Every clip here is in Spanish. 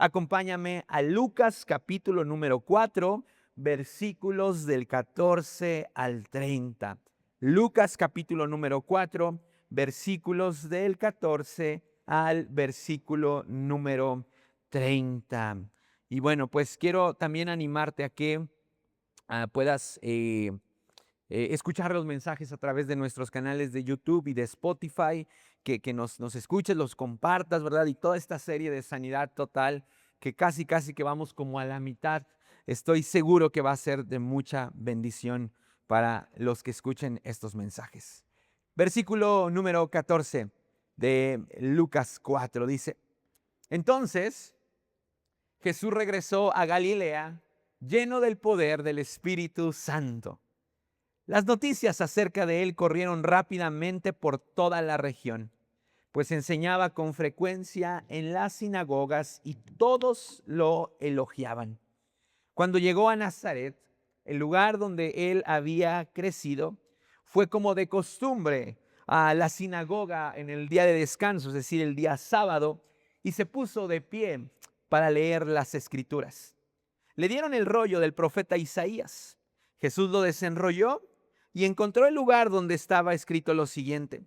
Acompáñame a Lucas capítulo número 4, versículos del 14 al 30. Lucas capítulo número 4, versículos del 14 al versículo número 30. Y bueno, pues quiero también animarte a que puedas escuchar los mensajes a través de nuestros canales de YouTube y de Spotify, que nos escuches, los compartas, ¿verdad? Y toda esta serie de Sanidad Total, que casi que vamos como a la mitad, estoy seguro que va a ser de mucha bendición para los que escuchen estos mensajes. Versículo número 14 de Lucas 4 dice: Entonces Jesús regresó a Galilea lleno del poder del Espíritu Santo. Las noticias acerca de él corrieron rápidamente por toda la región, pues enseñaba con frecuencia en las sinagogas y todos lo elogiaban. Cuando llegó a Nazaret, el lugar donde él había crecido, fue como de costumbre a la sinagoga en el día de descanso, es decir, el día sábado, y se puso de pie para leer las escrituras. Le dieron el rollo del profeta Isaías. Jesús lo desenrolló y encontró el lugar donde estaba escrito lo siguiente: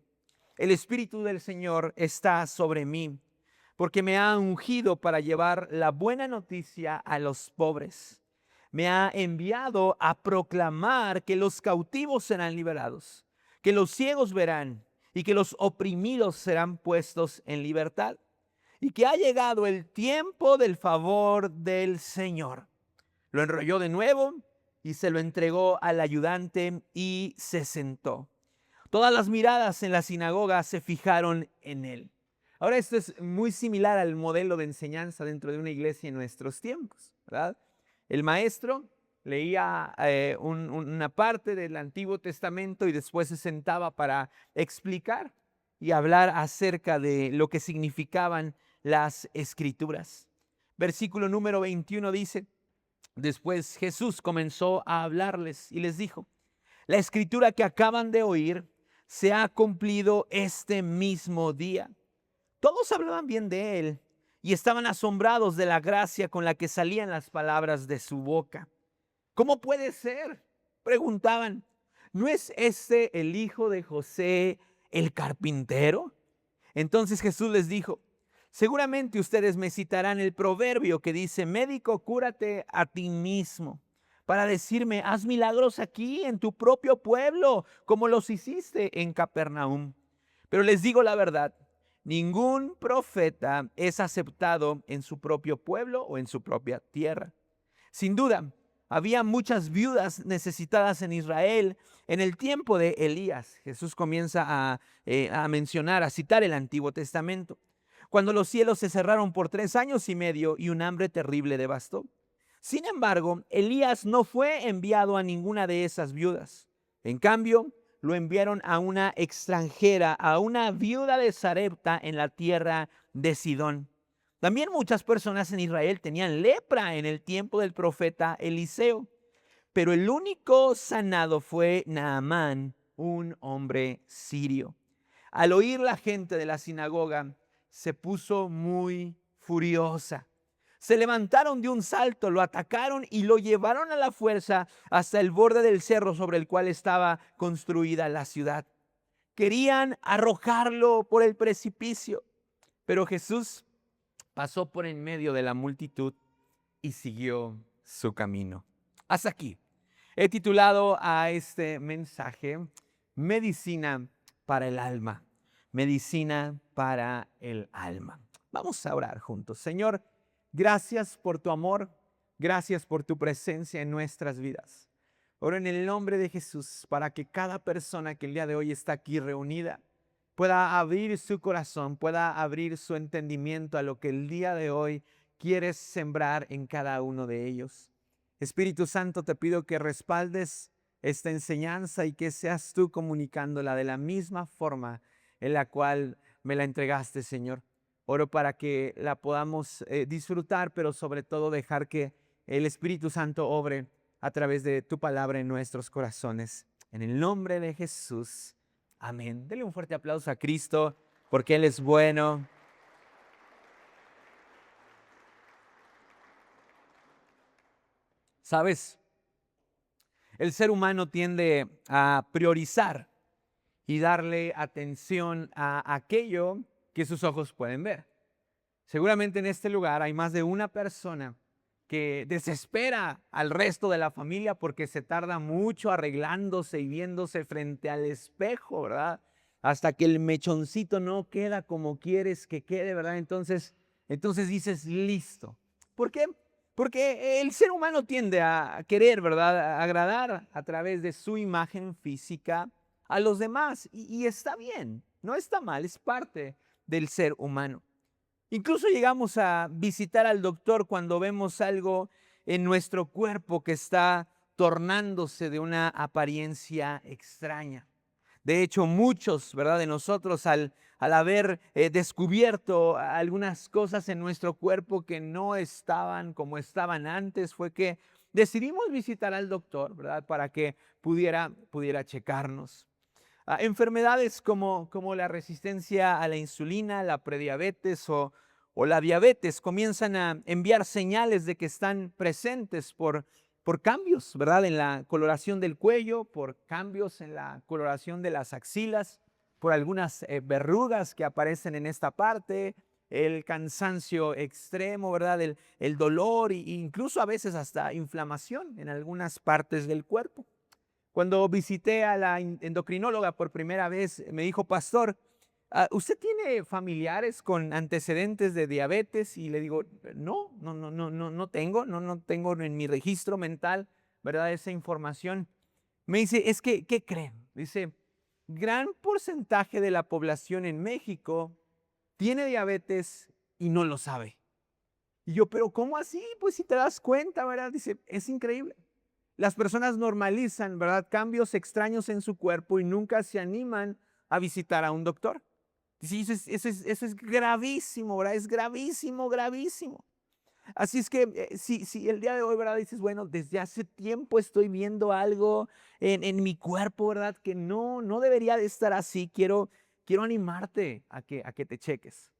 El Espíritu del Señor está sobre mí, porque me ha ungido para llevar la buena noticia a los pobres. Me ha enviado a proclamar que los cautivos serán liberados, que los ciegos verán y que los oprimidos serán puestos en libertad, y que ha llegado el tiempo del favor del Señor. Lo enrolló de nuevo y se lo entregó al ayudante y se sentó. Todas las miradas en la sinagoga se fijaron en él. Ahora, esto es muy similar al modelo de enseñanza dentro de una iglesia en nuestros tiempos, ¿verdad? El maestro leía una parte del Antiguo Testamento y después se sentaba para explicar y hablar acerca de lo que significaban las escrituras. Versículo número 21 dice: Después Jesús comenzó a hablarles y les dijo: La escritura que acaban de oír se ha cumplido este mismo día. Todos hablaban bien de él y estaban asombrados de la gracia con la que salían las palabras de su boca. ¿Cómo puede ser?, preguntaban. ¿No es este el hijo de José, el carpintero? Entonces Jesús les dijo: Seguramente ustedes me citarán el proverbio que dice: médico, cúrate a ti mismo, para decirme: haz milagros aquí en tu propio pueblo, como los hiciste en Capernaum. Pero les digo la verdad: ningún profeta es aceptado en su propio pueblo o en su propia tierra. Sin duda, había muchas viudas necesitadas en Israel en el tiempo de Elías. Jesús comienza a mencionar, a citar el Antiguo Testamento, cuando los cielos se cerraron por 3 años y medio y un hambre terrible devastó. Sin embargo, Elías no fue enviado a ninguna de esas viudas. En cambio, lo enviaron a una extranjera, a una viuda de Sarepta en la tierra de Sidón. También muchas personas en Israel tenían lepra en el tiempo del profeta Eliseo, pero el único sanado fue Naamán, un hombre sirio. Al oír la gente de la sinagoga, se puso muy furiosa. Se levantaron de un salto, lo atacaron y lo llevaron a la fuerza hasta el borde del cerro sobre el cual estaba construida la ciudad. Querían arrojarlo por el precipicio, pero Jesús pasó por en medio de la multitud y siguió su camino. Hasta aquí. He titulado a este mensaje: Medicina para el alma. Medicina para el alma. Vamos a orar juntos. Señor, gracias por tu amor. Gracias por tu presencia en nuestras vidas. Oro en el nombre de Jesús para que cada persona que el día de hoy está aquí reunida pueda abrir su corazón, pueda abrir su entendimiento a lo que el día de hoy quieres sembrar en cada uno de ellos. Espíritu Santo, te pido que respaldes esta enseñanza y que seas tú comunicándola de la misma forma en la cual me la entregaste, Señor. Oro para que la podamos disfrutar, pero sobre todo dejar que el Espíritu Santo obre a través de tu palabra en nuestros corazones. En el nombre de Jesús. Amén. Dele un fuerte aplauso a Cristo porque Él es bueno. ¿Sabes? El ser humano tiende a priorizar y darle atención a aquello que sus ojos pueden ver. Seguramente en este lugar hay más de una persona que desespera al resto de la familia porque se tarda mucho arreglándose y viéndose frente al espejo, ¿verdad? Hasta que el mechoncito no queda como quieres que quede, ¿verdad? Entonces dices, listo. ¿Por qué? Porque el ser humano tiende a querer, ¿verdad? A agradar a través de su imagen física a los demás. Y está bien, no está mal, es parte del ser humano. Incluso llegamos a visitar al doctor cuando vemos algo en nuestro cuerpo que está tornándose de una apariencia extraña. De hecho, muchos, ¿verdad?, de nosotros al haber descubierto algunas cosas en nuestro cuerpo que no estaban como estaban antes, fue que decidimos visitar al doctor, ¿verdad?, para que pudiera checarnos. Enfermedades como la resistencia a la insulina, la prediabetes o la diabetes comienzan a enviar señales de que están presentes por cambios, ¿verdad? En la coloración del cuello, por cambios en la coloración de las axilas, por algunas verrugas que aparecen en esta parte, el cansancio extremo, ¿verdad? El dolor e incluso a veces hasta inflamación en algunas partes del cuerpo. Cuando visité a la endocrinóloga por primera vez, me dijo, pastor, ¿usted tiene familiares con antecedentes de diabetes? Y le digo, no tengo, no tengo en mi registro mental, ¿verdad? Esa información. Me dice, es que, ¿qué creen? Dice, gran porcentaje de la población en México tiene diabetes y no lo sabe. Y yo, pero ¿cómo así? Pues si te das cuenta, ¿verdad? Dice, es increíble. Las personas normalizan, ¿verdad?, cambios extraños en su cuerpo y nunca se animan a visitar a un doctor. Dice, eso es gravísimo, ¿verdad? Es gravísimo, gravísimo. Así es que si el día de hoy, ¿verdad?, dices, bueno, desde hace tiempo estoy viendo algo en mi cuerpo, ¿verdad?, que no debería de estar así. Quiero animarte a que te cheques.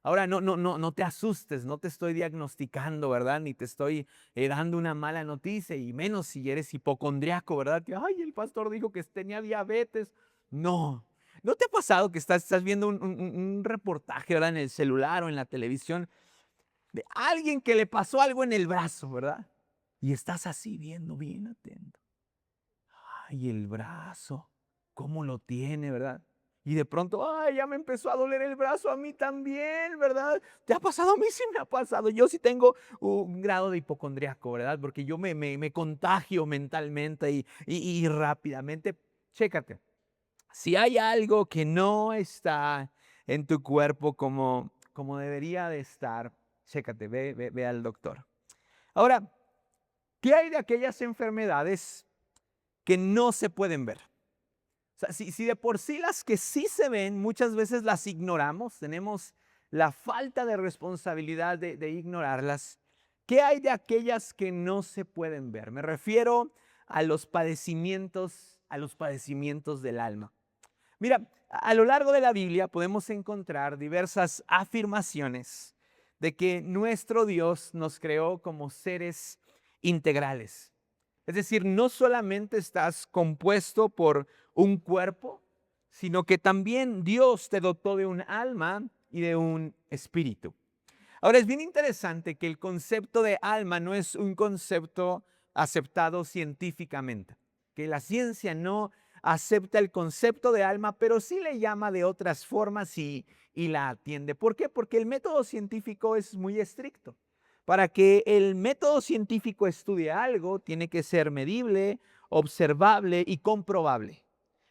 Ahora, no te asustes, no te estoy diagnosticando, ¿verdad? Ni te estoy dando una mala noticia, y menos si eres hipocondriaco, ¿verdad? Que, ay, el pastor dijo que tenía diabetes. No, ¿no te ha pasado que estás viendo un reportaje, ¿verdad?, en el celular o en la televisión de alguien que le pasó algo en el brazo, ¿verdad? Y estás así viendo bien atento. Ay, el brazo, ¿cómo lo tiene, verdad? Y de pronto, ay, ya me empezó a doler el brazo a mí también, ¿verdad? ¿Te ha pasado? A mí sí me ha pasado. Yo sí tengo un grado de hipocondriaco, ¿verdad? Porque yo me contagio mentalmente y rápidamente. Chécate. Si hay algo que no está en tu cuerpo como debería de estar, chécate, ve al doctor. Ahora, ¿qué hay de aquellas enfermedades que no se pueden ver? O sea, si de por sí las que sí se ven, muchas veces las ignoramos, tenemos la falta de responsabilidad de ignorarlas. ¿Qué hay de aquellas que no se pueden ver? Me refiero a los padecimientos del alma. Mira, a lo largo de la Biblia podemos encontrar diversas afirmaciones de que nuestro Dios nos creó como seres integrales. Es decir, no solamente estás compuesto por un cuerpo, sino que también Dios te dotó de un alma y de un espíritu. Ahora es bien interesante que el concepto de alma no es un concepto aceptado científicamente, que la ciencia no acepta el concepto de alma, pero sí le llama de otras formas y la atiende. ¿Por qué? Porque el método científico es muy estricto. Para que el método científico estudie algo, tiene que ser medible, observable y comprobable.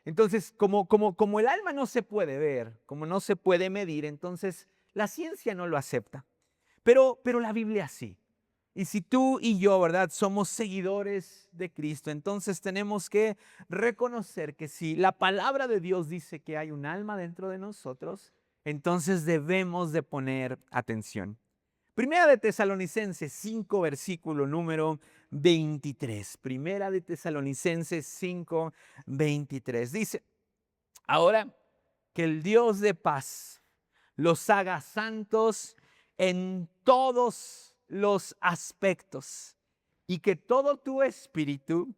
Entonces, como el alma no se puede ver, como no se puede medir, entonces la ciencia no lo acepta. Pero la Biblia sí. Y si tú y yo, ¿verdad?, somos seguidores de Cristo, entonces tenemos que reconocer que si la palabra de Dios dice que hay un alma dentro de nosotros, entonces debemos de poner atención. Primera de Tesalonicenses 5, versículo número 23. Primera de Tesalonicenses 5, 23. Dice, ahora que el Dios de paz los haga santos en todos los aspectos, y que todo tu espíritu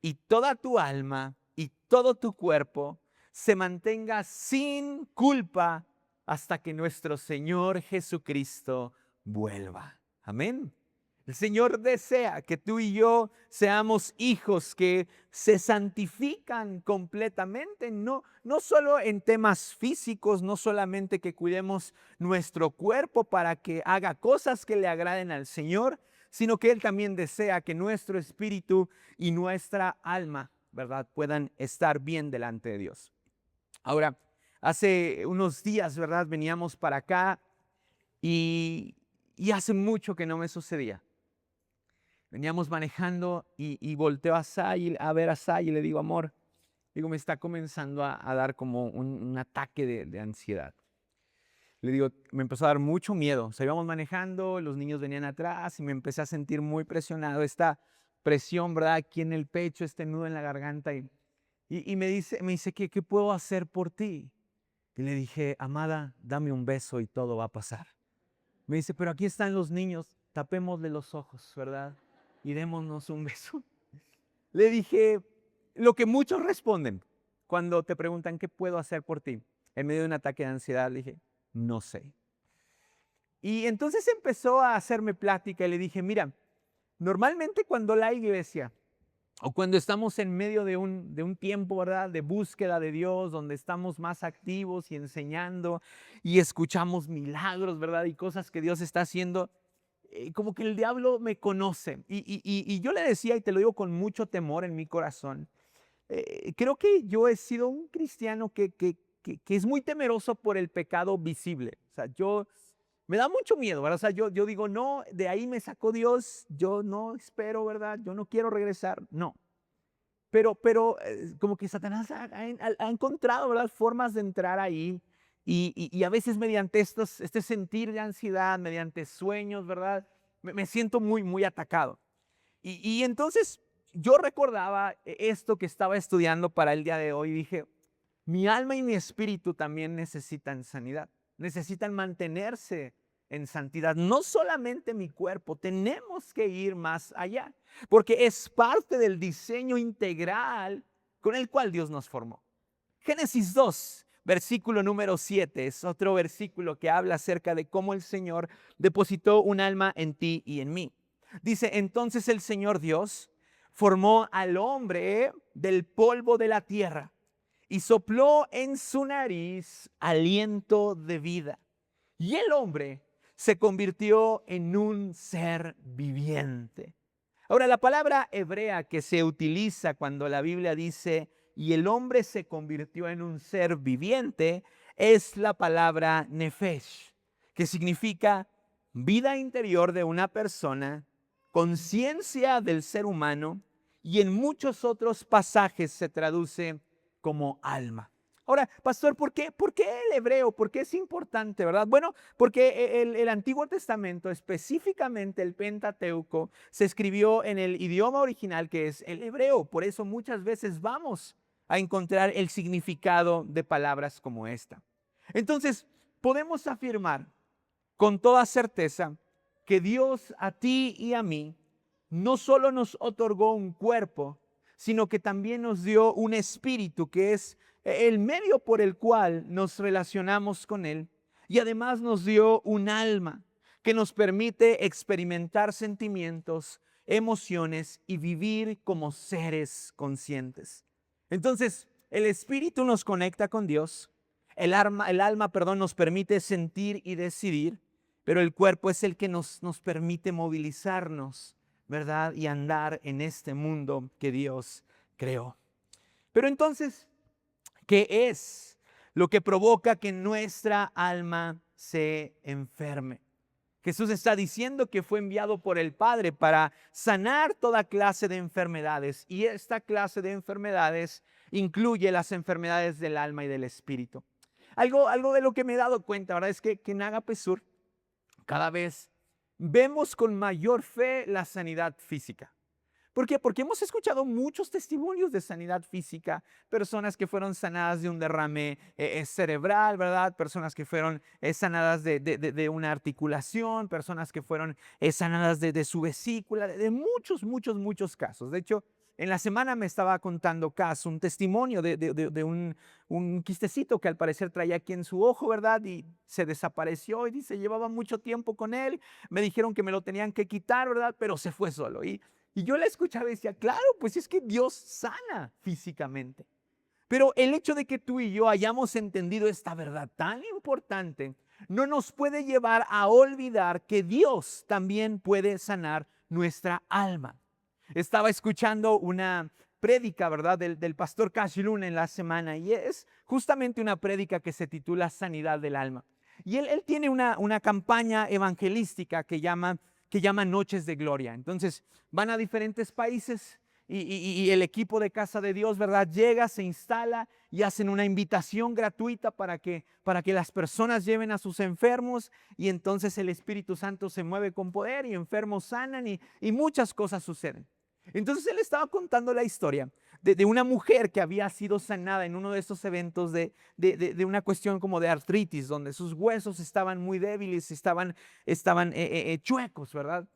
y toda tu alma y todo tu cuerpo se mantenga sin culpa hasta que nuestro Señor Jesucristo vuelva. Amén. El Señor desea que tú y yo seamos hijos que se santifican completamente, no solo en temas físicos, no solamente que cuidemos nuestro cuerpo para que haga cosas que le agraden al Señor, sino que Él también desea que nuestro espíritu y nuestra alma, ¿verdad?, puedan estar bien delante de Dios. Ahora, hace unos días, ¿verdad?, veníamos para acá y hace mucho que no me sucedía. Veníamos manejando y volteo a ver a Sai y le digo, amor, digo, me está comenzando a dar como un ataque de ansiedad. Le digo, me empezó a dar mucho miedo. O sea, íbamos manejando, los niños venían atrás y me empecé a sentir muy presionado. Esta presión, ¿verdad? Aquí en el pecho, este nudo en la garganta. Y me dice, ¿qué puedo hacer por ti? Y le dije, amada, dame un beso y todo va a pasar. Me dice, pero aquí están los niños, tapémosle los ojos, ¿verdad? Y démonos un beso. Le dije, lo que muchos responden cuando te preguntan, ¿qué puedo hacer por ti? En medio de un ataque de ansiedad, le dije, no sé. Y entonces empezó a hacerme plática y le dije, mira, normalmente cuando la iglesia o cuando estamos en medio de un tiempo, ¿verdad?, de búsqueda de Dios, donde estamos más activos y enseñando y escuchamos milagros, ¿verdad?, y cosas que Dios está haciendo, como que el diablo me conoce. Y yo le decía, y te lo digo con mucho temor en mi corazón, creo que yo he sido un cristiano que es muy temeroso por el pecado visible. O sea, me da mucho miedo, ¿verdad? O sea, yo digo, no, de ahí me sacó Dios, yo no espero, ¿verdad? Yo no quiero regresar, no. Pero como que Satanás ha encontrado, ¿verdad?, formas de entrar ahí y a veces mediante este sentir de ansiedad, mediante sueños, ¿verdad? Me siento muy atacado. Y entonces yo recordaba esto que estaba estudiando para el día de hoy y dije, mi alma y mi espíritu también necesitan sanidad, necesitan mantenerse en santidad. No solamente mi cuerpo, tenemos que ir más allá, porque es parte del diseño integral con el cual Dios nos formó. Génesis 2, versículo número 7, es otro versículo que habla acerca de cómo el Señor depositó un alma en ti y en mí. Dice, entonces el Señor Dios formó al hombre del polvo de la tierra y sopló en su nariz aliento de vida. Y el hombre se convirtió en un ser viviente. Ahora, la palabra hebrea que se utiliza cuando la Biblia dice, y el hombre se convirtió en un ser viviente, es la palabra nefesh, que significa vida interior de una persona, conciencia del ser humano, y en muchos otros pasajes se traduce como alma. Ahora, pastor, ¿por qué el hebreo? ¿Por qué es importante, verdad? Bueno, porque el Antiguo Testamento, específicamente el Pentateuco, se escribió en el idioma original que es el hebreo. Por eso muchas veces vamos a encontrar el significado de palabras como esta. Entonces, podemos afirmar con toda certeza que Dios a ti y a mí no solo nos otorgó un cuerpo, sino que también nos dio un espíritu que es el medio por el cual nos relacionamos con Él. Y además nos dio un alma que nos permite experimentar sentimientos, emociones y vivir como seres conscientes. Entonces, el espíritu nos conecta con Dios, el alma, nos permite sentir y decidir, pero el cuerpo es el que nos permite movilizarnos, ¿verdad?, y andar en este mundo que Dios creó. Pero entonces, ¿qué es lo que provoca que nuestra alma se enferme? Jesús está diciendo que fue enviado por el Padre para sanar toda clase de enfermedades, y esta clase de enfermedades incluye las enfermedades del alma y del espíritu. Algo de lo que me he dado cuenta, ¿verdad?, es que en Agape Sur cada vez vemos con mayor fe la sanidad física. ¿Por qué? Porque hemos escuchado muchos testimonios de sanidad física, personas que fueron sanadas de un derrame cerebral, ¿verdad? Personas que fueron sanadas de una articulación, personas que fueron sanadas de su vesícula, de muchos, muchos, muchos casos. De hecho, en la semana me estaba contando caso, un testimonio de un quistecito que al parecer traía aquí en su ojo, ¿verdad? Y se desapareció y dice, llevaba mucho tiempo con él, me dijeron que me lo tenían que quitar, ¿verdad? Pero se fue solo. Y yo la escuchaba y decía, claro, pues es que Dios sana físicamente. Pero el hecho de que tú y yo hayamos entendido esta verdad tan importante no nos puede llevar a olvidar que Dios también puede sanar nuestra alma. Estaba escuchando una prédica, ¿verdad? Del pastor Cash Luna en la semana y es justamente una prédica que se titula Sanidad del Alma. Y él tiene una campaña evangelística que llama Noches de Gloria. Entonces van a diferentes países y el equipo de Casa de Dios, ¿verdad? Llega, se instala y hacen una invitación gratuita para que las personas lleven a sus enfermos y entonces el Espíritu Santo se mueve con poder y enfermos sanan y muchas cosas suceden. Entonces él estaba contando la historia de una mujer que había sido sanada en uno de esos eventos de una cuestión como de artritis, donde sus huesos estaban muy débiles, estaban chuecos, ¿verdad?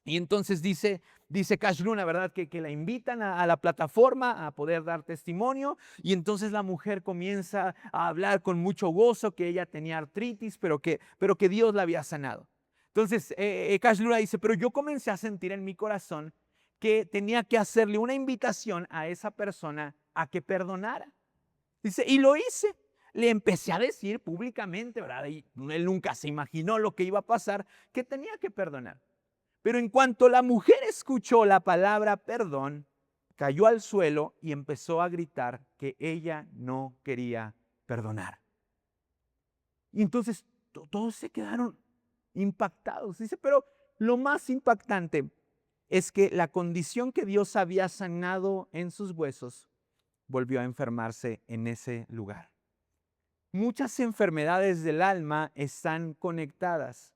Y entonces dice Cash Luna, ¿verdad? Que la invitan a la plataforma a poder dar testimonio y entonces la mujer comienza a hablar con mucho gozo que ella tenía artritis, pero que Dios la había sanado. Entonces Cash Luna dice, pero yo comencé a sentir en mi corazón que tenía que hacerle una invitación a esa persona a que perdonara. Dice, y lo hice. Le empecé a decir públicamente, ¿verdad? Y él nunca se imaginó lo que iba a pasar, que tenía que perdonar. Pero en cuanto la mujer escuchó la palabra perdón, cayó al suelo y empezó a gritar que ella no quería perdonar. Y entonces todos se quedaron impactados. Dice, pero lo más impactante es que la condición que Dios había sanado en sus huesos volvió a enfermarse en ese lugar. Muchas enfermedades del alma están conectadas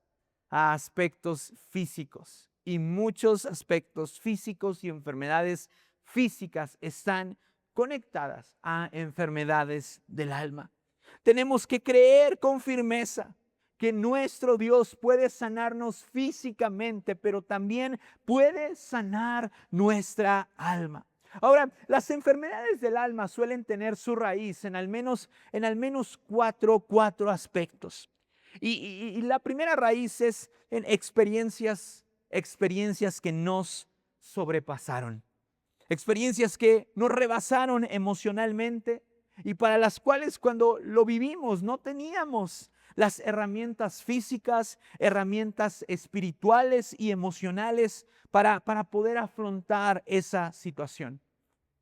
a aspectos físicos y muchos aspectos físicos y enfermedades físicas están conectadas a enfermedades del alma. Tenemos que creer con firmeza que nuestro Dios puede sanarnos físicamente, pero también puede sanar nuestra alma. Ahora, las enfermedades del alma suelen tener su raíz en al menos cuatro aspectos. Y la primera raíz es en experiencias que nos sobrepasaron. Experiencias que nos rebasaron emocionalmente y para las cuales cuando lo vivimos no teníamos las herramientas físicas, herramientas espirituales y emocionales para poder afrontar esa situación.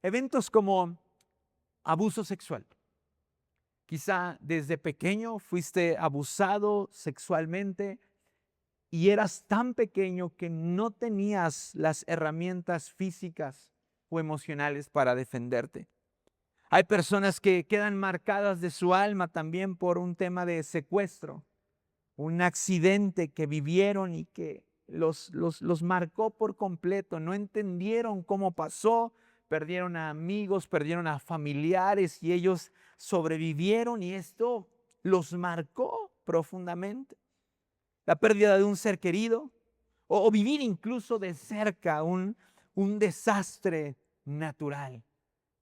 Eventos como abuso sexual. Quizá desde pequeño fuiste abusado sexualmente y eras tan pequeño que no tenías las herramientas físicas o emocionales para defenderte. Hay personas que quedan marcadas de su alma también por un tema de secuestro, un accidente que vivieron y que los marcó por completo. No entendieron cómo pasó, perdieron a amigos, perdieron a familiares y ellos sobrevivieron y esto los marcó profundamente. La pérdida de un ser querido o vivir incluso de cerca un desastre natural.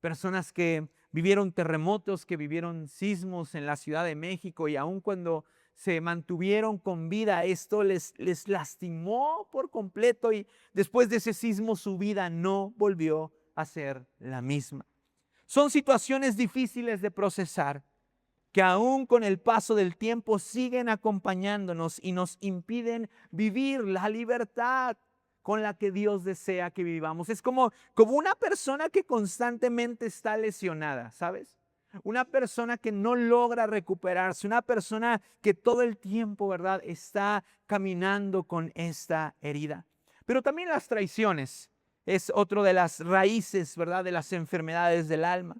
Personas que vivieron terremotos, que vivieron sismos en la Ciudad de México y aun cuando se mantuvieron con vida, esto les lastimó por completo y después de ese sismo su vida no volvió a ser la misma. Son situaciones difíciles de procesar que aún con el paso del tiempo siguen acompañándonos y nos impiden vivir la libertad con la que Dios desea que vivamos. Es como una persona que constantemente está lesionada, ¿sabes? Una persona que no logra recuperarse, una persona que todo el tiempo, ¿verdad?, está caminando con esta herida. Pero también las traiciones es otro de las raíces, ¿verdad?, de las enfermedades del alma.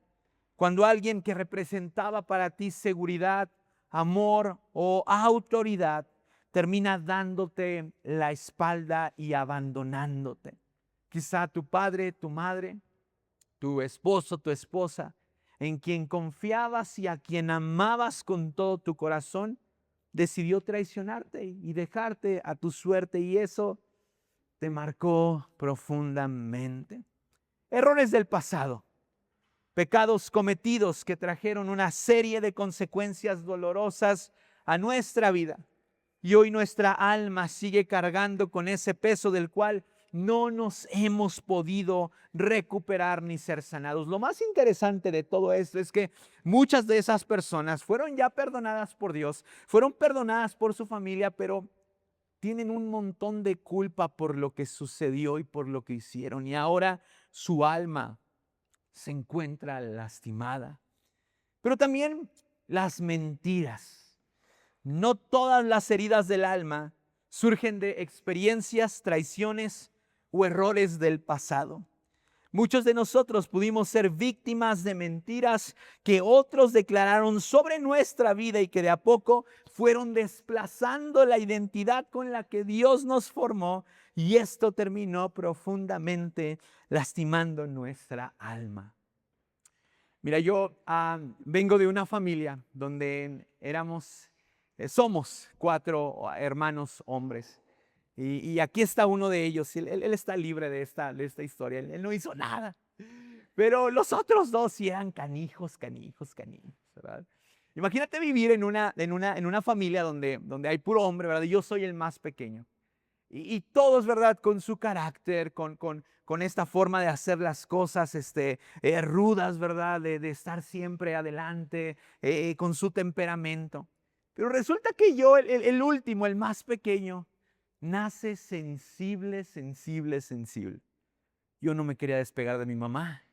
Cuando alguien que representaba para ti seguridad, amor o autoridad termina dándote la espalda y abandonándote. Quizá tu padre, tu madre, tu esposo, tu esposa, en quien confiabas y a quien amabas con todo tu corazón, decidió traicionarte y dejarte a tu suerte, y eso te marcó profundamente. Errores del pasado, pecados cometidos que trajeron una serie de consecuencias dolorosas a nuestra vida. Y hoy nuestra alma sigue cargando con ese peso del cual no nos hemos podido recuperar ni ser sanados. Lo más interesante de todo esto es que muchas de esas personas fueron ya perdonadas por Dios, fueron perdonadas por su familia, pero tienen un montón de culpa por lo que sucedió y por lo que hicieron. Y ahora su alma se encuentra lastimada. Pero también las mentiras. No todas las heridas del alma surgen de experiencias, traiciones o errores del pasado. Muchos de nosotros pudimos ser víctimas de mentiras que otros declararon sobre nuestra vida y que de a poco fueron desplazando la identidad con la que Dios nos formó, y esto terminó profundamente lastimando nuestra alma. Mira, yo vengo de una familia donde somos 4 hermanos hombres. Y aquí está uno de ellos. Él está libre de esta historia. Él no hizo nada. Pero los otros 2 sí eran canijos, ¿verdad? Imagínate vivir en una familia donde hay puro hombre, ¿verdad? Y yo soy el más pequeño. Y todos, ¿verdad? Con su carácter, con esta forma de hacer las cosas rudas, ¿verdad? De estar siempre adelante, con su temperamento. Pero resulta que yo, el último, el más pequeño, nace sensible. Yo no me quería despegar de mi mamá.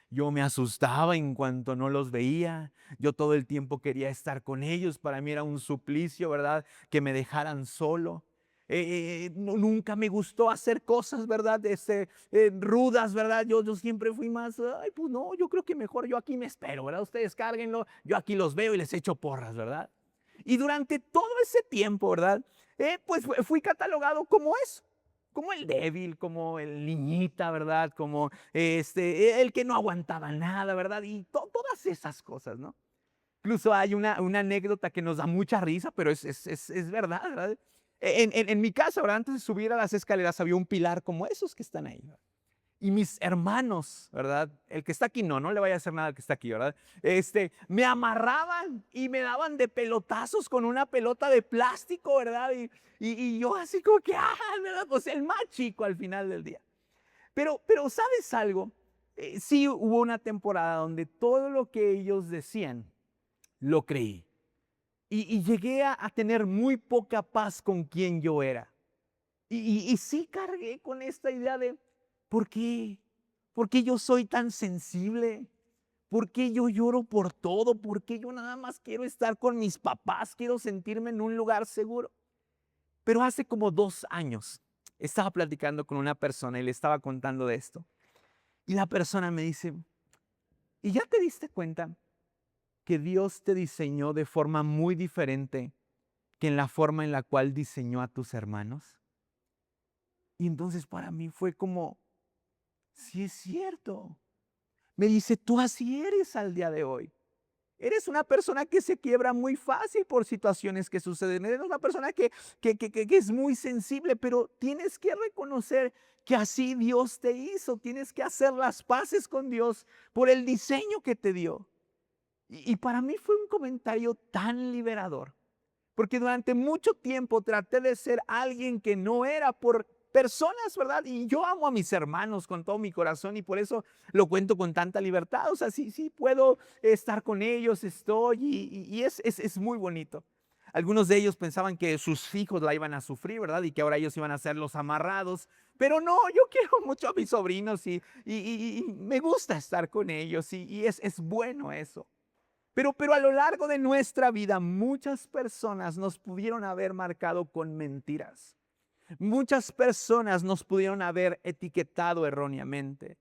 Yo me asustaba en cuanto no los veía. Yo todo el tiempo quería estar con ellos. Para mí era un suplicio, ¿verdad? Que me dejaran solo. Nunca me gustó hacer cosas, ¿verdad? Rudas, ¿verdad? Yo siempre fui más, ay, pues no, yo creo que mejor yo aquí me espero, ¿verdad? Ustedes cárguenlo, yo aquí los veo y les echo porras, ¿verdad? Y durante todo ese tiempo, ¿verdad? Pues fui catalogado como eso, como el débil, como el niñita, ¿verdad? Como el que no aguantaba nada, ¿verdad? Y todas esas cosas, ¿no? Incluso hay una anécdota que nos da mucha risa, pero es verdad, ¿verdad? En mi casa, ¿verdad? Antes de subir a las escaleras había un pilar como esos que están ahí, ¿verdad? Y mis hermanos, ¿verdad? El que está aquí no le vaya a hacer nada al que está aquí, ¿verdad? Me amarraban y me daban de pelotazos con una pelota de plástico, ¿verdad? Y yo así como que, ¿verdad? Pues el más chico al final del día. Pero ¿sabes algo? Sí hubo una temporada donde todo lo que ellos decían, lo creí. Y llegué a tener muy poca paz con quien yo era. Y sí cargué con esta idea de, ¿por qué? ¿Por qué yo soy tan sensible? ¿Por qué yo lloro por todo? ¿Por qué yo nada más quiero estar con mis papás? Quiero sentirme en un lugar seguro. Pero hace como 2 años estaba platicando con una persona y le estaba contando de esto. Y la persona me dice, ¿y ya te diste cuenta que Dios te diseñó de forma muy diferente que en la forma en la cual diseñó a tus hermanos? Y entonces para mí fue como, sí es cierto. Me dice, tú así eres al día de hoy. Eres una persona que se quiebra muy fácil por situaciones que suceden. Eres una persona que es muy sensible, pero tienes que reconocer que así Dios te hizo. Tienes que hacer las paces con Dios por el diseño que te dio. Y para mí fue un comentario tan liberador. Porque durante mucho tiempo traté de ser alguien que no era por personas, ¿verdad? Y yo amo a mis hermanos con todo mi corazón y por eso lo cuento con tanta libertad. O sea, sí puedo estar con ellos, estoy y es muy bonito. Algunos de ellos pensaban que sus hijos la iban a sufrir, ¿verdad? Y que ahora ellos iban a ser los amarrados. Pero no, yo quiero mucho a mis sobrinos y me gusta estar con ellos y es bueno eso. Pero a lo largo de nuestra vida muchas personas nos pudieron haber marcado con mentiras. Muchas personas nos pudieron haber etiquetado erróneamente.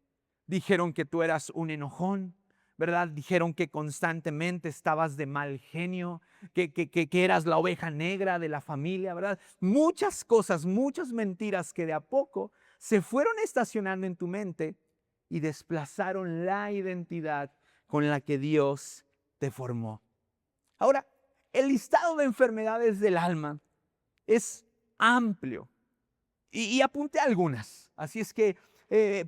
Dijeron que tú eras un enojón, ¿verdad? Dijeron que constantemente estabas de mal genio, que eras la oveja negra de la familia, ¿verdad? Muchas cosas, muchas mentiras que de a poco se fueron estacionando en tu mente y desplazaron la identidad con la que Dios te formó. Ahora, el listado de enfermedades del alma es amplio y apunté algunas, así es que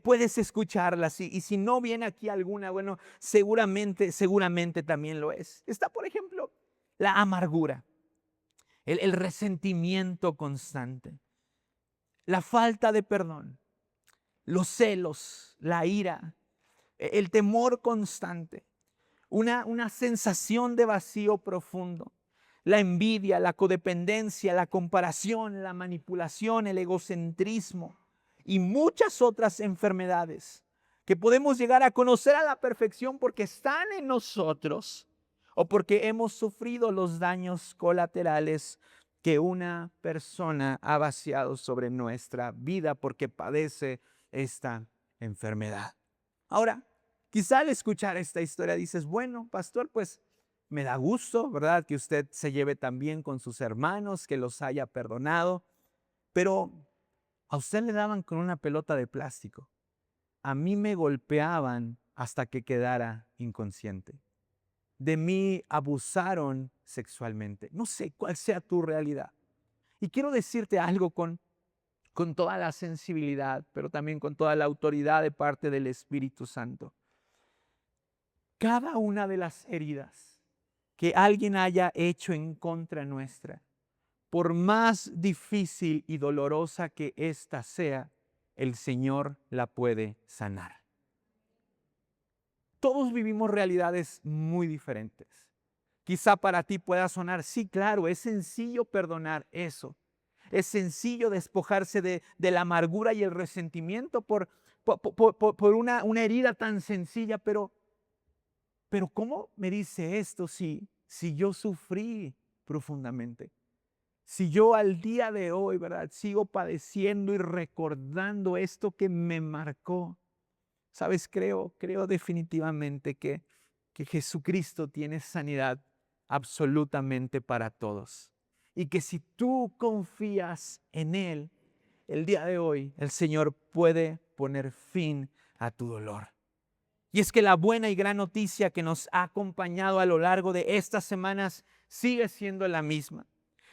puedes escucharlas y si no viene aquí alguna, bueno, seguramente también lo es. Está, por ejemplo, la amargura, el resentimiento constante, la falta de perdón, los celos, la ira, el temor constante, una sensación de vacío profundo, la envidia, la codependencia, la comparación, la manipulación, el egocentrismo y muchas otras enfermedades que podemos llegar a conocer a la perfección porque están en nosotros o porque hemos sufrido los daños colaterales que una persona ha vaciado sobre nuestra vida porque padece esta enfermedad. Ahora, quizá al escuchar esta historia dices, bueno, pastor, pues me da gusto, ¿verdad? Que usted se lleve tan bien con sus hermanos, que los haya perdonado, pero a usted le daban con una pelota de plástico. A mí me golpeaban hasta que quedara inconsciente. De mí abusaron sexualmente. No sé cuál sea tu realidad. Y quiero decirte algo con toda la sensibilidad, pero también con toda la autoridad de parte del Espíritu Santo. Cada una de las heridas que alguien haya hecho en contra nuestra, por más difícil y dolorosa que ésta sea, el Señor la puede sanar. Todos vivimos realidades muy diferentes. Quizá para ti pueda sonar, sí, claro, es sencillo perdonar eso. Es sencillo despojarse de la amargura y el resentimiento por una herida tan sencilla, pero ¿cómo me dice esto si yo sufrí profundamente? Si yo al día de hoy, ¿verdad? Sigo padeciendo y recordando esto que me marcó. ¿Sabes? Creo definitivamente que Jesucristo tiene sanidad absolutamente para todos. Y que si tú confías en Él, el día de hoy el Señor puede poner fin a tu dolor. Y es que la buena y gran noticia que nos ha acompañado a lo largo de estas semanas sigue siendo la misma.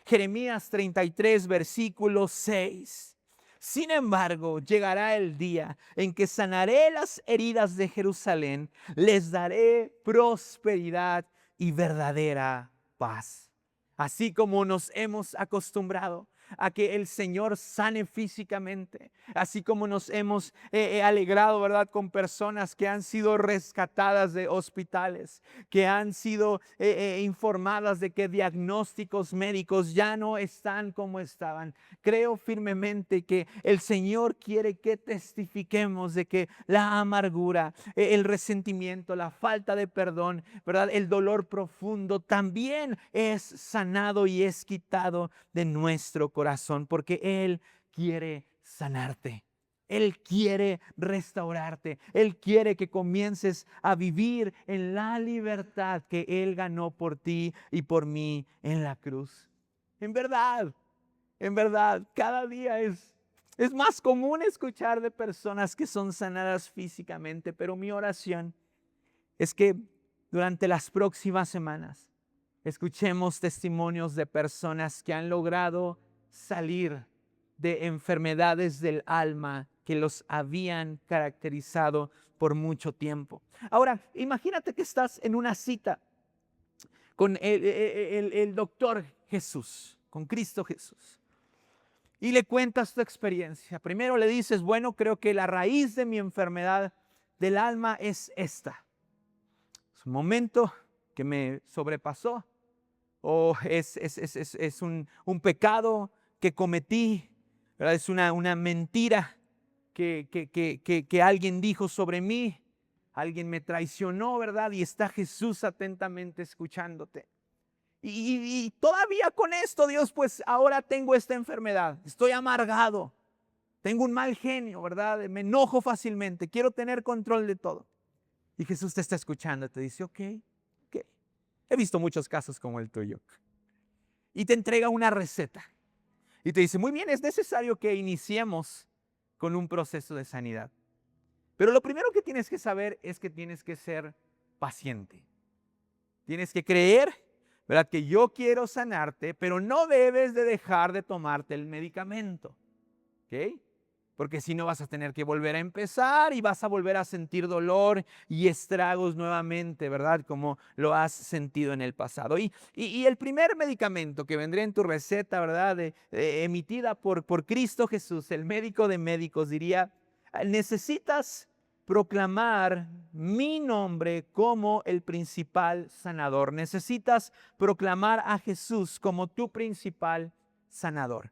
Jeremías 33, versículo 6. Sin embargo, llegará el día en que sanaré las heridas de Jerusalén, les daré prosperidad y verdadera paz. Así como nos hemos acostumbrado a que el Señor sane físicamente, así como nos hemos alegrado, ¿verdad? Con personas que han sido rescatadas de hospitales, que han sido informadas de que diagnósticos médicos ya no están como estaban. Creo firmemente que el Señor quiere que testifiquemos de que la amargura, el resentimiento, la falta de perdón, ¿verdad? El dolor profundo también es sanado y es quitado de nuestro corazón, porque Él quiere sanarte. Él quiere restaurarte. Él quiere que comiences a vivir en la libertad que Él ganó por ti y por mí en la cruz. En verdad, cada día es más común escuchar de personas que son sanadas físicamente, pero mi oración es que durante las próximas semanas escuchemos testimonios de personas que han logrado salir de enfermedades del alma que los habían caracterizado por mucho tiempo. Ahora, imagínate que estás en una cita con el doctor Jesús, con Cristo Jesús, y le cuentas tu experiencia. Primero le dices, bueno, creo que la raíz de mi enfermedad del alma es esta. Es un momento que me sobrepasó o es un pecado que cometí, ¿verdad? Es una mentira que alguien dijo sobre mí, alguien me traicionó, ¿verdad? Y está Jesús atentamente escuchándote. Y todavía con esto, Dios, pues ahora tengo esta enfermedad, estoy amargado, tengo un mal genio, ¿verdad? Me enojo fácilmente, quiero tener control de todo. Y Jesús te está escuchando, te dice, ok. He visto muchos casos como el tuyo. Y te entrega una receta. Y te dice, muy bien, es necesario que iniciemos con un proceso de sanidad. Pero lo primero que tienes que saber es que tienes que ser paciente. Tienes que creer, ¿verdad?, que yo quiero sanarte, pero no debes de dejar de tomarte el medicamento. ¿Ok? Porque si no vas a tener que volver a empezar y vas a volver a sentir dolor y estragos nuevamente, ¿verdad? Como lo has sentido en el pasado. Y el primer medicamento que vendría en tu receta, ¿verdad? Emitida por Cristo Jesús, el médico de médicos, diría: necesitas proclamar mi nombre como el principal sanador. Necesitas proclamar a Jesús como tu principal sanador.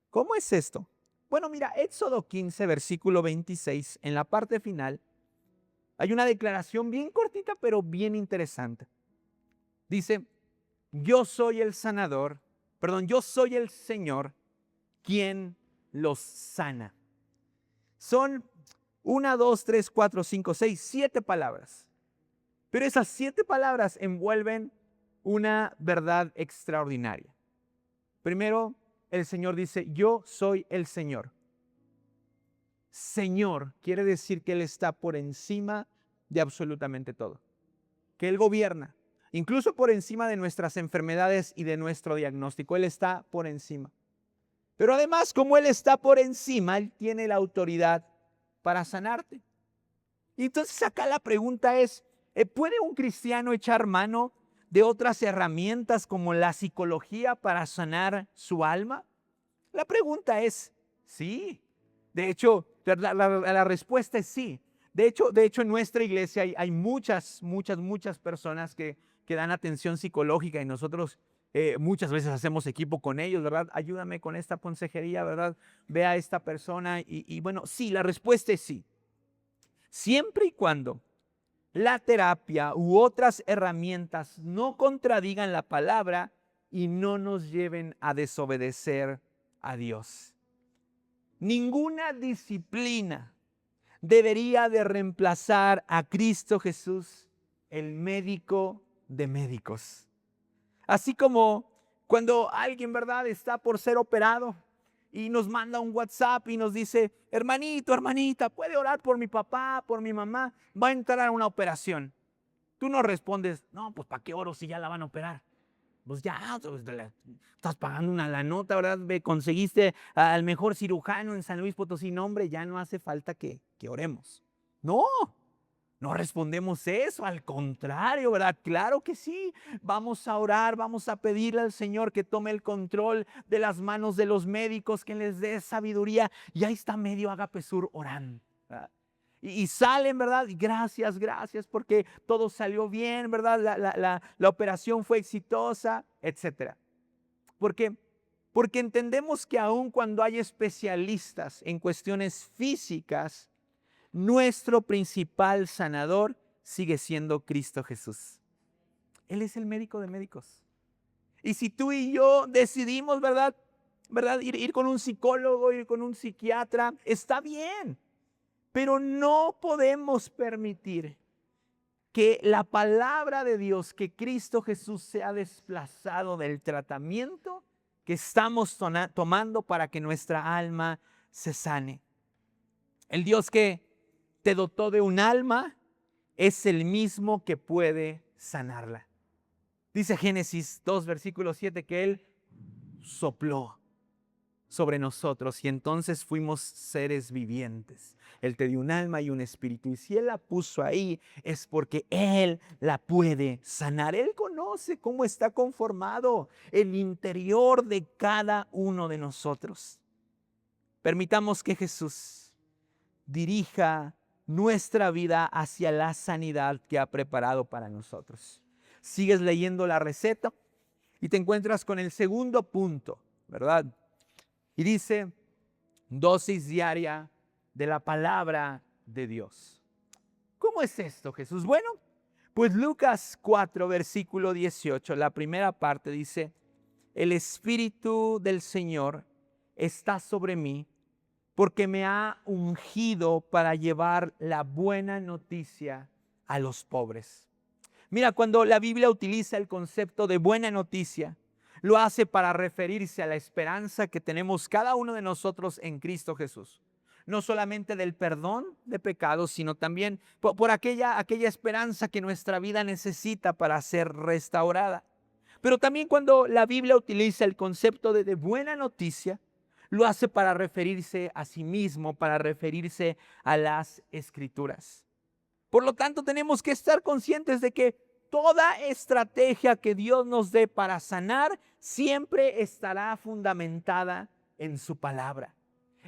¿Cómo es esto? Bueno, mira, Éxodo 15, versículo 26, en la parte final, hay una declaración bien cortita, pero bien interesante. Dice: yo soy el sanador, yo soy el Señor, quien los sana. Son 1, 2, 3, 4, 5, 6, 7 palabras. Pero esas 7 palabras envuelven una verdad extraordinaria. Primero, el Señor dice: yo soy el Señor. Señor quiere decir que Él está por encima de absolutamente todo, que Él gobierna, incluso por encima de nuestras enfermedades y de nuestro diagnóstico. Él está por encima. Pero además, como Él está por encima, Él tiene la autoridad para sanarte. Y entonces acá la pregunta es: ¿puede un cristiano echar mano de otras herramientas como la psicología para sanar su alma? La pregunta es sí. De hecho, la respuesta es sí. De hecho, en nuestra iglesia hay muchas personas que dan atención psicológica y nosotros muchas veces hacemos equipo con ellos, ¿verdad? Ayúdame con esta consejería, ¿verdad? Ve a esta persona y bueno, sí, la respuesta es sí. Siempre y cuando la terapia u otras herramientas no contradigan la palabra y no nos lleven a desobedecer a Dios. Ninguna disciplina debería de reemplazar a Cristo Jesús, el médico de médicos. Así como cuando alguien, ¿verdad?, está por ser operado y nos manda un WhatsApp y nos dice: hermanito, hermanita, ¿puede orar por mi papá, por mi mamá? Va a entrar a una operación. Tú no respondes: no, pues ¿para qué oro si ya la van a operar? Pues ya, pues, estás pagando la nota, ¿verdad? Conseguiste al mejor cirujano en San Luis Potosí. No, hombre, ya no hace falta que oremos. No, no respondemos eso, al contrario, ¿verdad? Claro que sí, vamos a orar, vamos a pedirle al Señor que tome el control de las manos de los médicos, que les dé sabiduría. Y ahí está medio Agape Sur orando, ¿verdad? Y salen, ¿verdad? Y gracias porque todo salió bien, ¿verdad? La operación fue exitosa, etcétera. ¿Por qué? Porque entendemos que aun cuando hay especialistas en cuestiones físicas, nuestro principal sanador sigue siendo Cristo Jesús. Él es el médico de médicos. Y si tú y yo decidimos, ¿verdad? Ir con un psicólogo, ir con un psiquiatra, está bien. Pero no podemos permitir que la palabra de Dios, que Cristo Jesús sea desplazado del tratamiento que estamos tomando para que nuestra alma se sane. El Dios que te dotó de un alma es el mismo que puede sanarla. Dice Génesis 2, versículo 7, que Él sopló sobre nosotros y entonces fuimos seres vivientes. Él te dio un alma y un espíritu, y si Él la puso ahí es porque Él la puede sanar. Él conoce cómo está conformado el interior de cada uno de nosotros. Permitamos que Jesús dirija nuestra vida hacia la sanidad que ha preparado para nosotros. Sigues leyendo la receta y te encuentras con el segundo punto, ¿verdad? Y dice: dosis diaria de la palabra de Dios. ¿Cómo es esto, Jesús? Bueno, pues Lucas 4, versículo 18, la primera parte dice: el Espíritu del Señor está sobre mí porque me ha ungido para llevar la buena noticia a los pobres. Mira, cuando la Biblia utiliza el concepto de buena noticia, lo hace para referirse a la esperanza que tenemos cada uno de nosotros en Cristo Jesús. no solamente del perdón de pecados, sino también por aquella esperanza que nuestra vida necesita para ser restaurada. Pero también cuando la Biblia utiliza el concepto de buena noticia, lo hace para referirse a sí mismo, para referirse a las Escrituras. Por lo tanto, tenemos que estar conscientes de que toda estrategia que Dios nos dé para sanar siempre estará fundamentada en su palabra.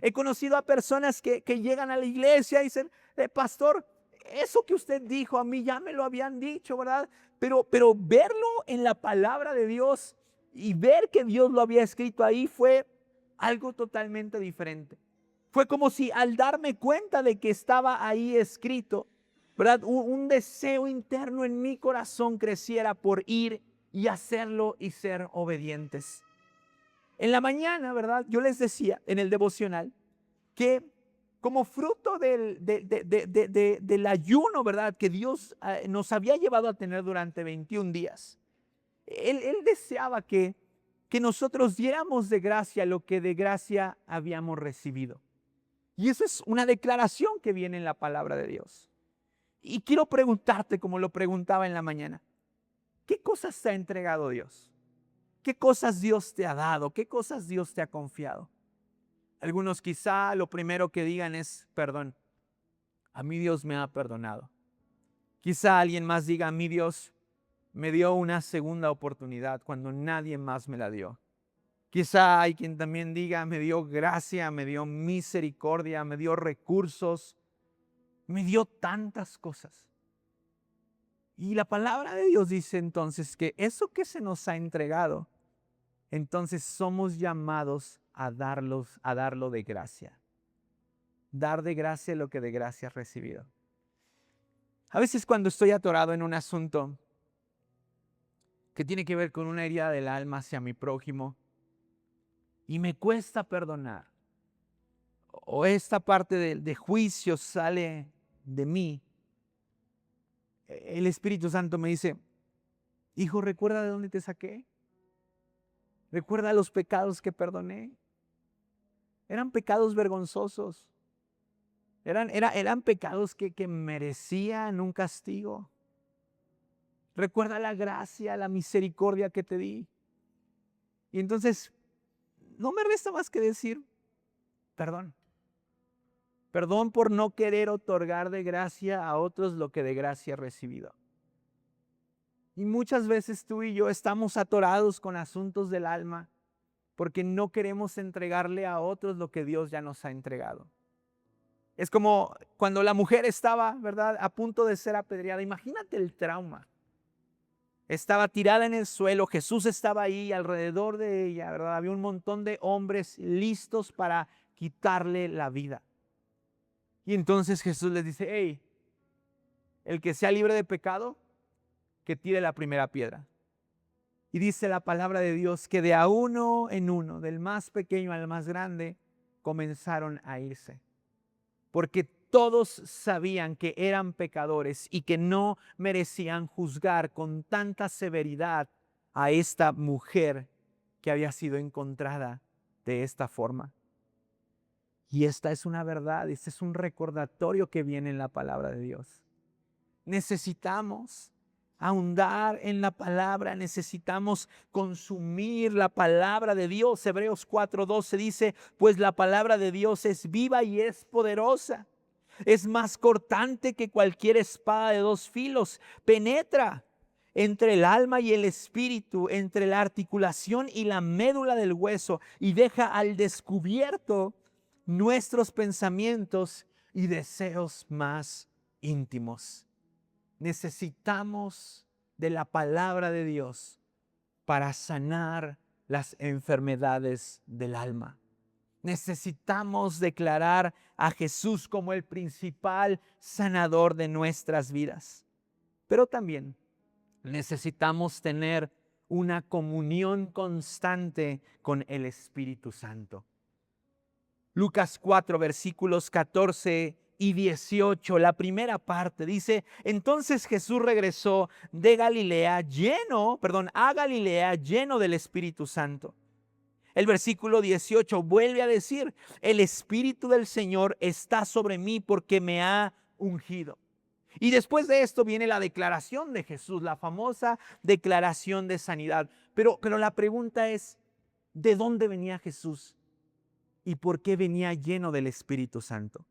He conocido a personas que llegan a la iglesia y dicen, pastor, eso que usted dijo a mí ya me lo habían dicho, ¿verdad? Pero verlo en la palabra de Dios y ver que Dios lo había escrito ahí fue algo totalmente diferente. Fue como si al darme cuenta de que estaba ahí escrito, ¿verdad? Un deseo interno en mi corazón creciera por ir y hacerlo y ser obedientes. En la mañana, ¿verdad? Yo les decía en el devocional que como fruto del ayuno, ¿verdad? Que Dios nos había llevado a tener durante 21 días. Él deseaba que nosotros diéramos de gracia lo que de gracia habíamos recibido. Y eso es una declaración que viene en la palabra de Dios. Y quiero preguntarte, como lo preguntaba en la mañana, ¿qué cosas te ha entregado Dios? ¿Qué cosas Dios te ha dado? ¿Qué cosas Dios te ha confiado? Algunos quizá lo primero que digan es perdón. A mí Dios me ha perdonado. Quizá alguien más diga, a mí Dios me dio una segunda oportunidad cuando nadie más me la dio. Quizá hay quien también diga, me dio gracia, me dio misericordia, me dio recursos, me dio tantas cosas. Y la palabra de Dios dice entonces que eso que se nos ha entregado, entonces somos llamados a darlo de gracia. Dar de gracia lo que de gracia has recibido. A veces cuando estoy atorado en un asunto que tiene que ver con una herida del alma hacia mi prójimo y me cuesta perdonar, o esta parte de juicio sale de mí, el Espíritu Santo me dice, hijo, ¿recuerda de dónde te saqué? ¿Recuerda los pecados que perdoné? Eran pecados vergonzosos. Eran pecados que merecían un castigo. Recuerda la gracia, la misericordia que te di. Y entonces, no me resta más que decir, perdón. Perdón por no querer otorgar de gracia a otros lo que de gracia he recibido. Y muchas veces tú y yo estamos atorados con asuntos del alma porque no queremos entregarle a otros lo que Dios ya nos ha entregado. Es como cuando la mujer estaba, ¿verdad?, a punto de ser apedreada. Imagínate el trauma. Estaba tirada en el suelo, Jesús estaba ahí alrededor de ella, ¿verdad? Había un montón de hombres listos para quitarle la vida. Y entonces Jesús les dice, hey, el que sea libre de pecado, que tire la primera piedra. Y dice la palabra de Dios que de a uno en uno, del más pequeño al más grande, comenzaron a irse. Porque todos sabían que eran pecadores y que no merecían juzgar con tanta severidad a esta mujer que había sido encontrada de esta forma. Y esta es una verdad, este es un recordatorio que viene en la palabra de Dios. Necesitamos ahondar en la palabra, necesitamos consumir la palabra de Dios. Hebreos 4:12 dice, pues la palabra de Dios es viva y es poderosa. Es más cortante que cualquier espada de dos filos. Penetra entre el alma y el espíritu, entre la articulación y la médula del hueso, y deja al descubierto nuestros pensamientos y deseos más íntimos. Necesitamos de la palabra de Dios para sanar las enfermedades del alma. Necesitamos declarar a Jesús como el principal sanador de nuestras vidas. Pero también necesitamos tener una comunión constante con el Espíritu Santo. Lucas 4, versículos 14 y 18, la primera parte dice, entonces Jesús regresó a Galilea lleno del Espíritu Santo. El versículo 18 vuelve a decir, el Espíritu del Señor está sobre mí porque me ha ungido. Y después de esto viene la declaración de Jesús, la famosa declaración de sanidad. Pero la pregunta es, ¿de dónde venía Jesús? ¿Y por qué venía lleno del Espíritu Santo?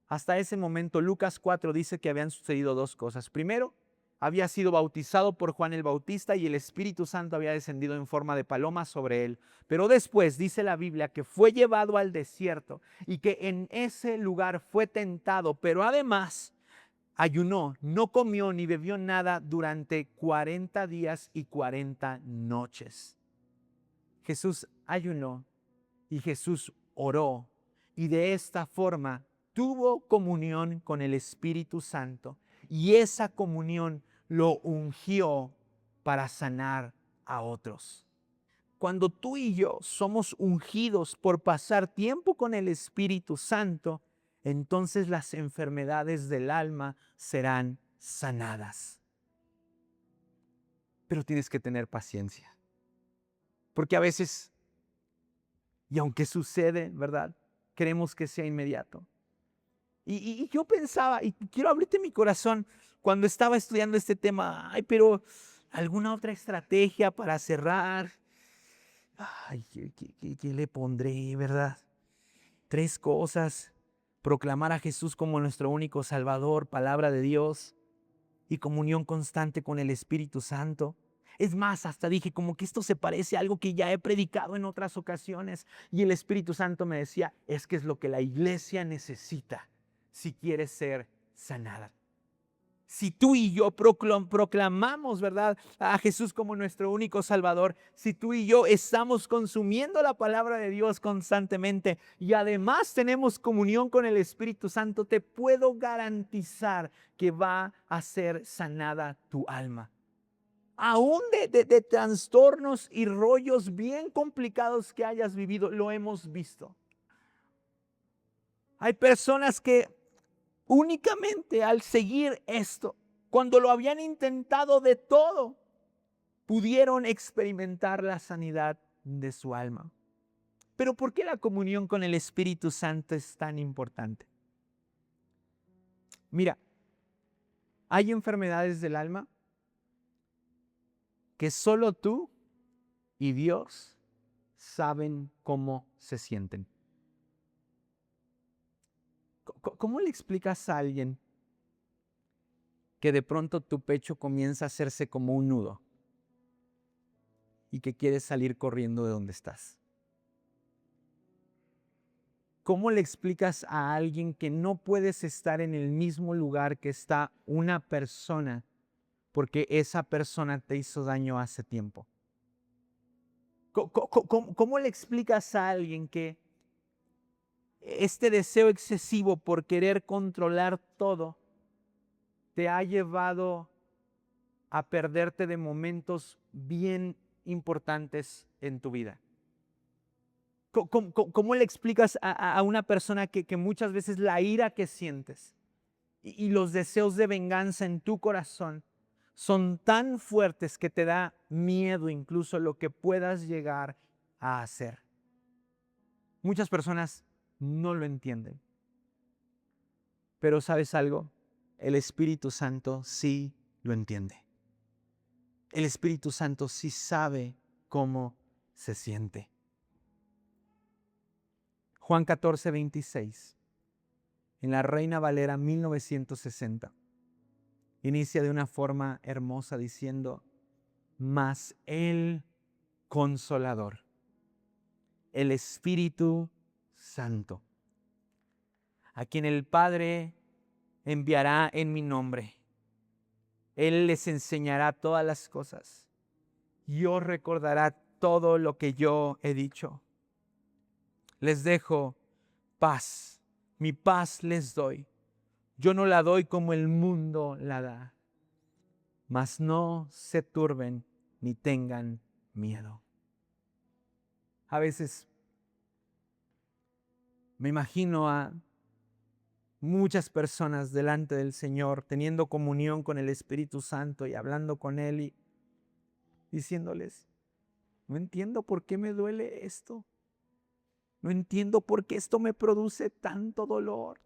Hasta ese momento, Lucas 4 dice que habían sucedido dos cosas. Primero, había sido bautizado por Juan el Bautista y el Espíritu Santo había descendido en forma de paloma sobre él. Pero después dice la Biblia que fue llevado al desierto y que en ese lugar fue tentado, pero además ayunó, no comió ni bebió nada durante 40 días y 40 noches. Jesús ayunó y Jesús oró y de esta forma tuvo comunión con el Espíritu Santo y esa comunión lo ungió para sanar a otros. Cuando tú y yo somos ungidos por pasar tiempo con el Espíritu Santo, entonces las enfermedades del alma serán sanadas. Pero tienes que tener paciencia. Porque a veces, y aunque sucede, ¿verdad? Queremos que sea inmediato. Y yo pensaba, y quiero abrirte mi corazón, cuando estaba estudiando este tema, pero ¿alguna otra estrategia para cerrar? ¿Qué le pondré, verdad? 3 cosas: proclamar a Jesús como nuestro único Salvador, palabra de Dios y comunión constante con el Espíritu Santo. Es más, hasta dije como que esto se parece a algo que ya he predicado en otras ocasiones y el Espíritu Santo me decía, es que es lo que la iglesia necesita si quiere ser sanada. Si tú y yo proclamamos, ¿verdad?, a Jesús como nuestro único Salvador, si tú y yo estamos consumiendo la palabra de Dios constantemente y además tenemos comunión con el Espíritu Santo, te puedo garantizar que va a ser sanada tu alma. Aún de trastornos y rollos bien complicados que hayas vivido, lo hemos visto. Hay personas que únicamente al seguir esto, cuando lo habían intentado de todo, pudieron experimentar la sanidad de su alma. Pero ¿por qué la comunión con el Espíritu Santo es tan importante? Mira, hay enfermedades del alma que solo tú y Dios saben cómo se sienten. ¿Cómo le explicas a alguien que de pronto tu pecho comienza a hacerse como un nudo y que quieres salir corriendo de donde estás? ¿Cómo le explicas a alguien que no puedes estar en el mismo lugar que está una persona porque esa persona te hizo daño hace tiempo? ¿Cómo le explicas a alguien que este deseo excesivo por querer controlar todo te ha llevado a perderte de momentos bien importantes en tu vida? ¿Cómo le explicas a una persona que muchas veces la ira que sientes y los deseos de venganza en tu corazón son tan fuertes que te da miedo incluso lo que puedas llegar a hacer? Muchas personas no lo entienden. Pero ¿sabes algo? El Espíritu Santo sí lo entiende. El Espíritu Santo sí sabe cómo se siente. Juan 14, 26, en la Reina Valera 1960, inicia de una forma hermosa diciendo, mas el Consolador, el Espíritu Santo, a quien el Padre enviará en mi nombre, Él les enseñará todas las cosas y os recordará todo lo que yo he dicho. Les dejo paz, mi paz les doy. Yo no la doy como el mundo la da. Mas no se turben ni tengan miedo. A veces me imagino a muchas personas delante del Señor teniendo comunión con el Espíritu Santo y hablando con Él y diciéndoles, No entiendo por qué me duele esto. No entiendo por qué esto me produce tanto dolor.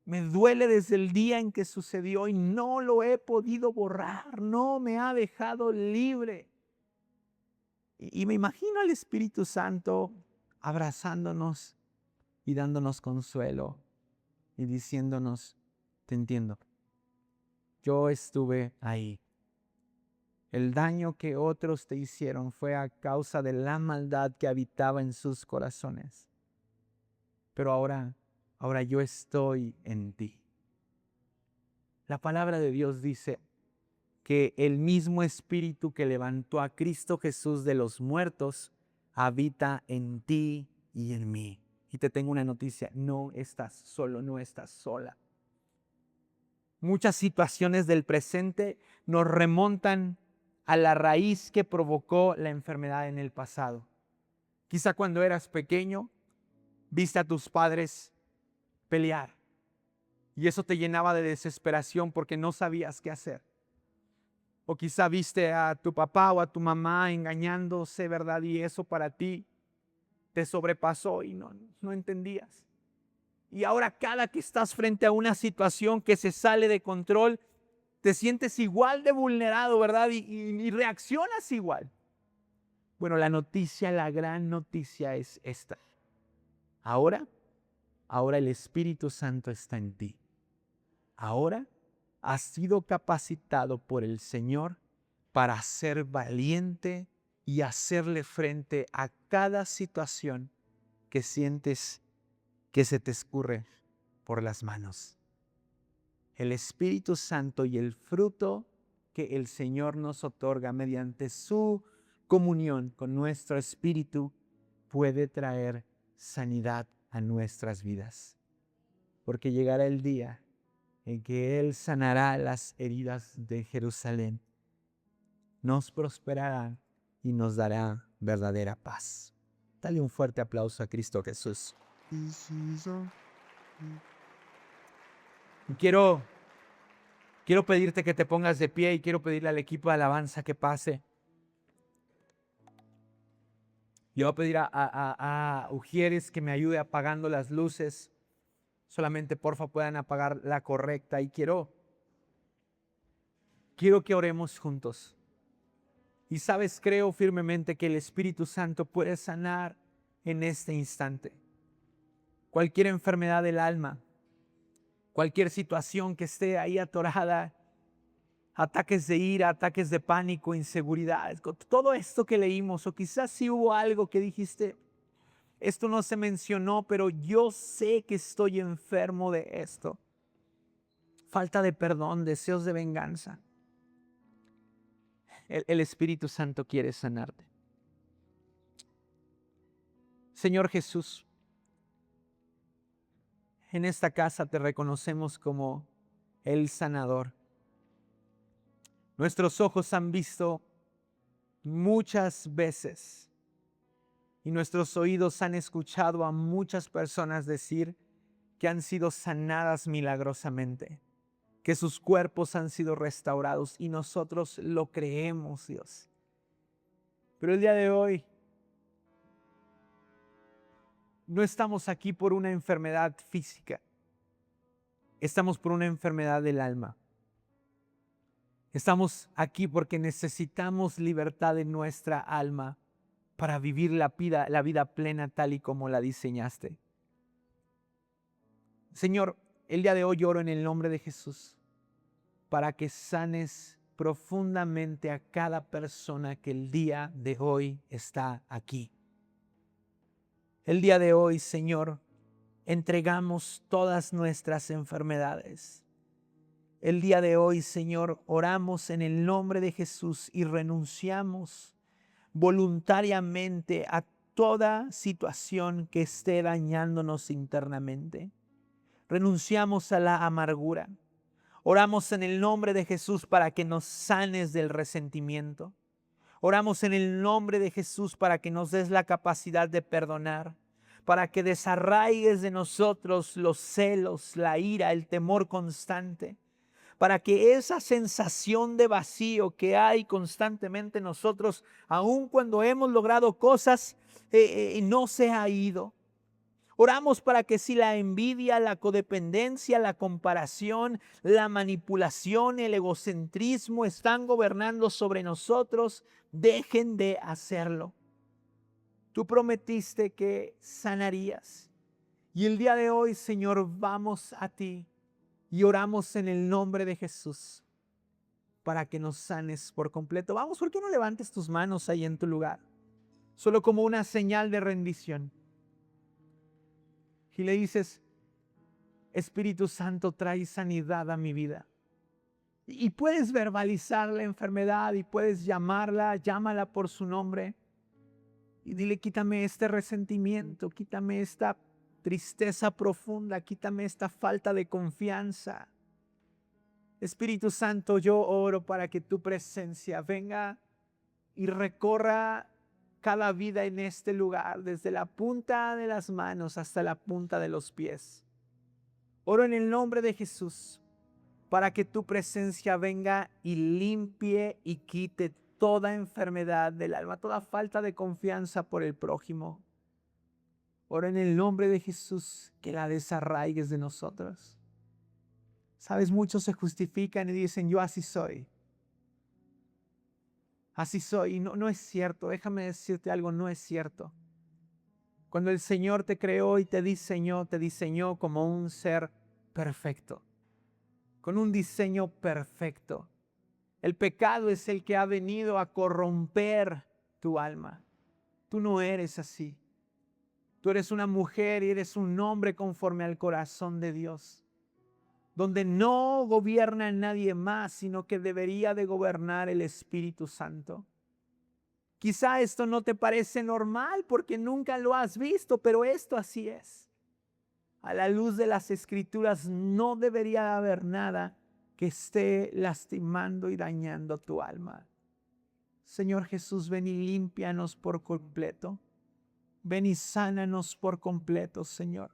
Me duele desde el día en que sucedió y no lo he podido borrar. No me ha dejado libre. Y me imagino al Espíritu Santo abrazándonos y dándonos consuelo y diciéndonos, te entiendo. Yo estuve ahí. El daño que otros te hicieron fue a causa de la maldad que habitaba en sus corazones. Pero ahora yo estoy en ti. La palabra de Dios dice que el mismo Espíritu que levantó a Cristo Jesús de los muertos habita en ti y en mí. Y te tengo una noticia, no estás solo, no estás sola. Muchas situaciones del presente nos remontan a la raíz que provocó la enfermedad en el pasado. Quizá cuando eras pequeño, viste a tus padres pelear y eso te llenaba de desesperación porque no sabías qué hacer. O quizá viste a tu papá o a tu mamá engañándose, ¿verdad? Y eso para ti te sobrepasó y no entendías. Y ahora cada que estás frente a una situación que se sale de control, te sientes igual de vulnerado, ¿verdad? Y reaccionas igual. Bueno, la noticia, la gran noticia es esta. Ahora el Espíritu Santo está en ti. Ahora has sido capacitado por el Señor para ser valiente y hacerle frente a cada situación que sientes que se te escurre por las manos. El Espíritu Santo y el fruto que el Señor nos otorga mediante su comunión con nuestro espíritu puede traer sanidad a nuestras vidas. Porque llegará el día en que Él sanará las heridas de Jerusalén, nos prosperará y nos dará verdadera paz. Dale un fuerte aplauso a Cristo Jesús. Quiero pedirte que te pongas de pie y quiero pedirle al equipo de alabanza que pase. Le voy a pedir a Ujieres que me ayude apagando las luces. Solamente porfa puedan apagar la correcta y quiero que oremos juntos. Y sabes, creo firmemente que el Espíritu Santo puede sanar en este instante cualquier enfermedad del alma, cualquier situación que esté ahí atorada, ataques de ira, ataques de pánico, inseguridad, todo esto que leímos, o quizás sí hubo algo que dijiste, esto no se mencionó, pero yo sé que estoy enfermo de esto. Falta de perdón, deseos de venganza. El Espíritu Santo quiere sanarte. Señor Jesús, en esta casa te reconocemos como el sanador. Nuestros ojos han visto muchas veces y nuestros oídos han escuchado a muchas personas decir que han sido sanadas milagrosamente, que sus cuerpos han sido restaurados y nosotros lo creemos, Dios. Pero el día de hoy no estamos aquí por una enfermedad física, estamos por una enfermedad del alma. Estamos aquí porque necesitamos libertad en nuestra alma para vivir la vida plena tal y como la diseñaste. Señor, el día de hoy oro en el nombre de Jesús para que sanes profundamente a cada persona que el día de hoy está aquí. El día de hoy, Señor, entregamos todas nuestras enfermedades. El día de hoy, Señor, oramos en el nombre de Jesús y renunciamos voluntariamente a toda situación que esté dañándonos internamente. Renunciamos a la amargura. Oramos en el nombre de Jesús para que nos sanes del resentimiento. Oramos en el nombre de Jesús para que nos des la capacidad de perdonar, para que desarraigues de nosotros los celos, la ira, el temor constante, para que esa sensación de vacío que hay constantemente en nosotros, aun cuando hemos logrado cosas, no se ha ido. Oramos para que si la envidia, la codependencia, la comparación, la manipulación, el egocentrismo están gobernando sobre nosotros, dejen de hacerlo. Tú prometiste que sanarías. Y el día de hoy, Señor, vamos a ti y oramos en el nombre de Jesús para que nos sanes por completo. Vamos, ¿por qué no levantes tus manos ahí en tu lugar? Solo como una señal de rendición. Y le dices, Espíritu Santo, trae sanidad a mi vida. Y puedes verbalizar la enfermedad y puedes llamarla, llámala por su nombre. Y dile, quítame este resentimiento, quítame esta tristeza profunda, quítame esta falta de confianza. Espíritu Santo, yo oro para que tu presencia venga y recorra cada vida en este lugar, desde la punta de las manos hasta la punta de los pies. Oro en el nombre de Jesús para que tu presencia venga y limpie y quite toda enfermedad del alma, toda falta de confianza por el prójimo. Oro en el nombre de Jesús que la desarraigues de nosotros. Sabes, muchos se justifican y dicen, yo así soy. Así soy. Y no es cierto. Déjame decirte algo, no es cierto. Cuando el Señor te creó y te diseñó como un ser perfecto, con un diseño perfecto. El pecado es el que ha venido a corromper tu alma. Tú no eres así. Tú eres una mujer y eres un hombre conforme al corazón de Dios, donde no gobierna nadie más, sino que debería de gobernar el Espíritu Santo. Quizá esto no te parece normal porque nunca lo has visto, pero esto así es. A la luz de las Escrituras no debería haber nada que esté lastimando y dañando tu alma. Señor Jesús, ven y límpianos por completo. Ven y sánanos por completo, Señor.